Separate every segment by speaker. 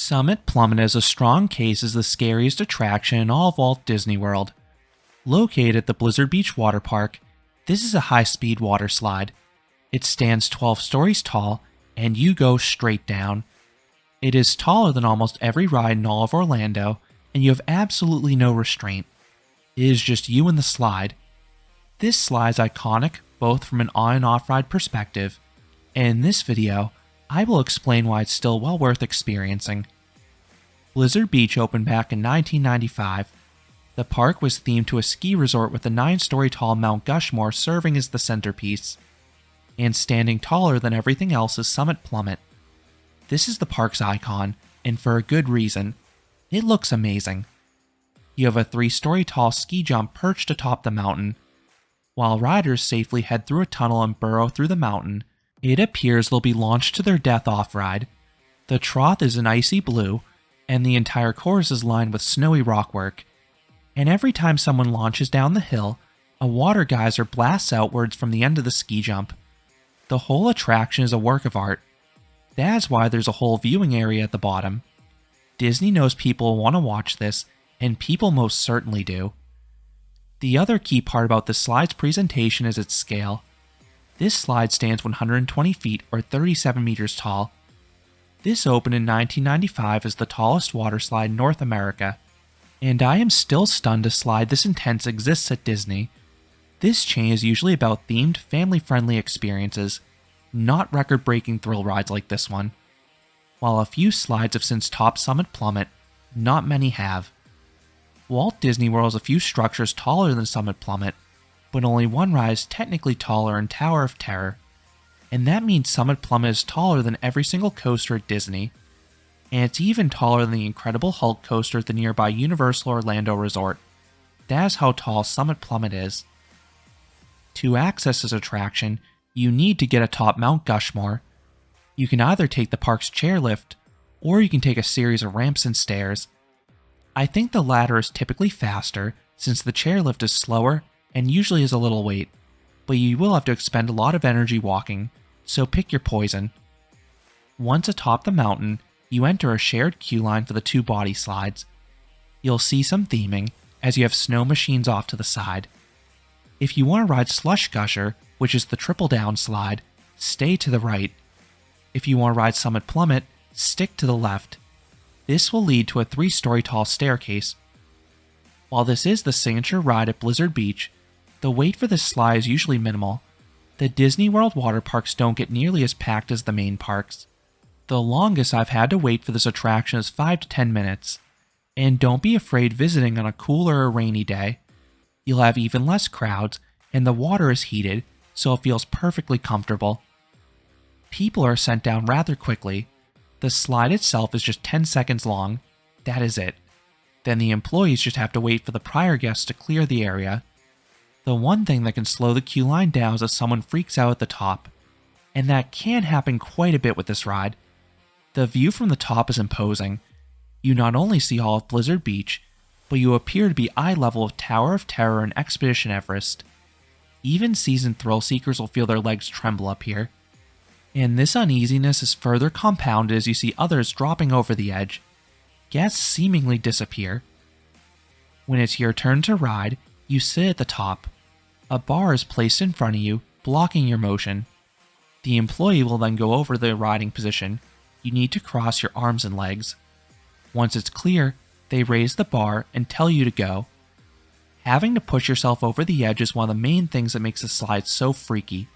Speaker 1: Summit Plummet is a strong case as the scariest attraction in all of Walt Disney World. Located at the Blizzard Beach Water Park, this is a high-speed water slide. It stands 12 stories tall, and you go straight down. It is taller than almost every ride in all of Orlando, and you have absolutely no restraint. It is just you and the slide. This slide is iconic both from an on and off ride perspective, and in this video, I will explain why it's still well worth experiencing. Blizzard Beach opened back in 1995. The park was themed to a ski resort with a 9-story tall Mount Gushmore serving as the centerpiece. And standing taller than everything else is Summit Plummet. This is the park's icon, and for a good reason. It looks amazing. You have a 3-story tall ski jump perched atop the mountain. While riders safely head through a tunnel and burrow through the mountain, it appears they'll be launched to their death off-ride. The trough is an icy blue, and the entire course is lined with snowy rockwork. And every time someone launches down the hill, a water geyser blasts outwards from the end of the ski jump. The whole attraction is a work of art. That's why there's a whole viewing area at the bottom. Disney knows people want to watch this, and people most certainly do. The other key part about this slide's presentation is its scale. This slide stands 120 feet or 37 meters tall. This opened in 1995 as the tallest water slide in North America, and I am still stunned a slide this intense exists at Disney. This chain is usually about themed, family-friendly experiences, not record-breaking thrill rides like this one. While a few slides have since topped Summit Plummet, not many have. Walt Disney World has a few structures taller than Summit Plummet, but only one ride is technically taller in Tower of Terror, and that means Summit Plummet is taller than every single coaster at Disney, and it's even taller than the Incredible Hulk coaster at the nearby Universal Orlando Resort. That is how tall Summit Plummet is. To access this attraction, you need to get atop Mount Gushmore. You can either take the park's chairlift, or you can take a series of ramps and stairs. I think the latter is typically faster, since the chairlift is slower and usually has a little weight, but you will have to expend a lot of energy walking, so pick your poison. Once atop the mountain, you enter a shared queue line for the 2 body slides. You'll see some theming, as you have snow machines off to the side. If you want to ride Slush Gusher, which is the triple down slide, stay to the right. If you want to ride Summit Plummet, stick to the left. This will lead to a 3-story tall staircase. While this is the signature ride at Blizzard Beach, the wait for this slide is usually minimal. The Disney World water parks don't get nearly as packed as the main parks. The longest I've had to wait for this attraction is 5 to 10 minutes. And don't be afraid visiting on a cooler or rainy day. You'll have even less crowds, and the water is heated, so it feels perfectly comfortable. People are sent down rather quickly. The slide itself is just 10 seconds long. That is it. Then the employees just have to wait for the prior guests to clear the area. The one thing that can slow the queue line down is if someone freaks out at the top, and that can happen quite a bit with this ride. The view from the top is imposing. You not only see all of Blizzard Beach, but you appear to be eye level of Tower of Terror and Expedition Everest. Even seasoned thrill seekers will feel their legs tremble up here. And this uneasiness is further compounded as you see others dropping over the edge. Guests seemingly disappear. When it's your turn to ride, you sit at the top. A bar is placed in front of you, blocking your motion. The employee will then go over the riding position. You need to cross your arms and legs. Once it's clear, they raise the bar and tell you to go. Having to push yourself over the edge is one of the main things that makes the slide so freaky.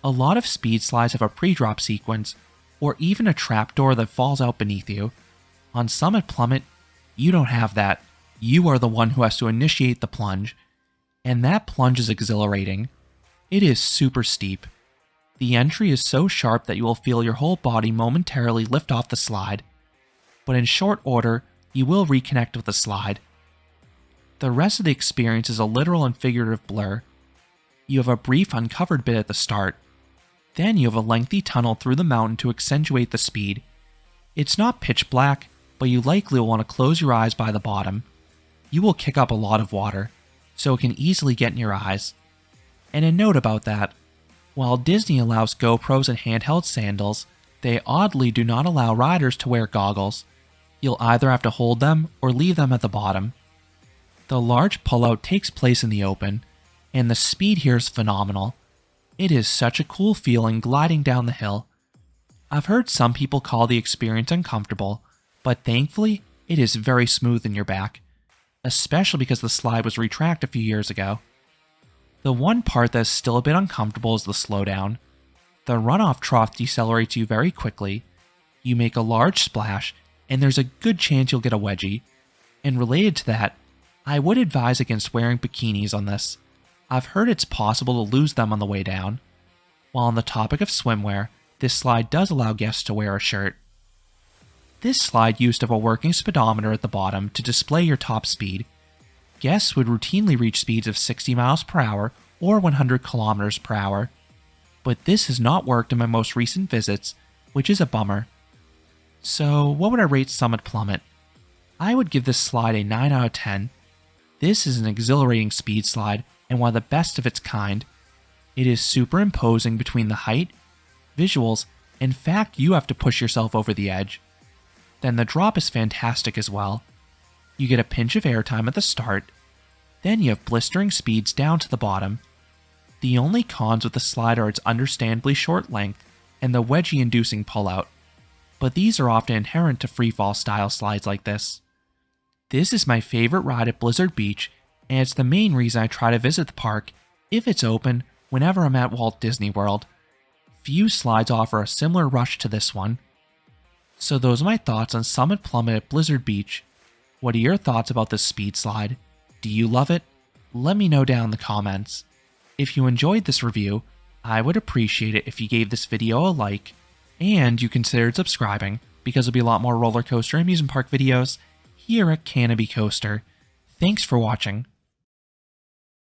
Speaker 1: A lot of speed slides have a pre-drop sequence, or even a trapdoor that falls out beneath you. On Summit Plummet, you don't have that. You are the one who has to initiate the plunge. And that plunge is exhilarating. It is super steep. The entry is so sharp that you will feel your whole body momentarily lift off the slide. But in short order, you will reconnect with the slide. The rest of the experience is a literal and figurative blur. You have a brief uncovered bit at the start. Then you have a lengthy tunnel through the mountain to accentuate the speed. It's not pitch black, but you likely will want to close your eyes by the bottom. You will kick up a lot of water, so it can easily get in your eyes. And a note about that, while Disney allows GoPros and handheld sandals, they oddly do not allow riders to wear goggles. You'll either have to hold them or leave them at the bottom. The large pullout takes place in the open, and the speed here is phenomenal. It is such a cool feeling gliding down the hill. I've heard some people call the experience uncomfortable, but thankfully, it is very smooth in your back, especially because the slide was retracted a few years ago. The one part that is still a bit uncomfortable is the slowdown. The runoff trough decelerates you very quickly, you make a large splash, and there's a good chance you'll get a wedgie. And related to that, I would advise against wearing bikinis on this. I've heard it's possible to lose them on the way down. While on the topic of swimwear, this slide does allow guests to wear a shirt. This slide used to have a working speedometer at the bottom to display your top speed. Guests would routinely reach speeds of 60 miles per hour or 100 kilometers per hour. But this has not worked in my most recent visits, which is a bummer. So what would I rate Summit Plummet? I would give this slide a 9 out of 10. This is an exhilarating speed slide and one of the best of its kind. It is super imposing between the height, visuals, and fact you have to push yourself over the edge. Then the drop is fantastic as well. You get a pinch of airtime at the start, then you have blistering speeds down to the bottom. The only cons with the slide are its understandably short length and the wedgie-inducing pullout, but these are often inherent to freefall style slides like this. This is my favorite ride at Blizzard Beach, and it's the main reason I try to visit the park, if it's open, whenever I'm at Walt Disney World. Few slides offer a similar rush to this one. So those are my thoughts on Summit Plummet at Blizzard Beach. What are your thoughts about this speed slide? Do you love it? Let me know down in the comments. If you enjoyed this review, I would appreciate it if you gave this video a like, and you considered subscribing, because there'll be a lot more roller coaster and amusement park videos here at Canopy Coaster. Thanks for watching.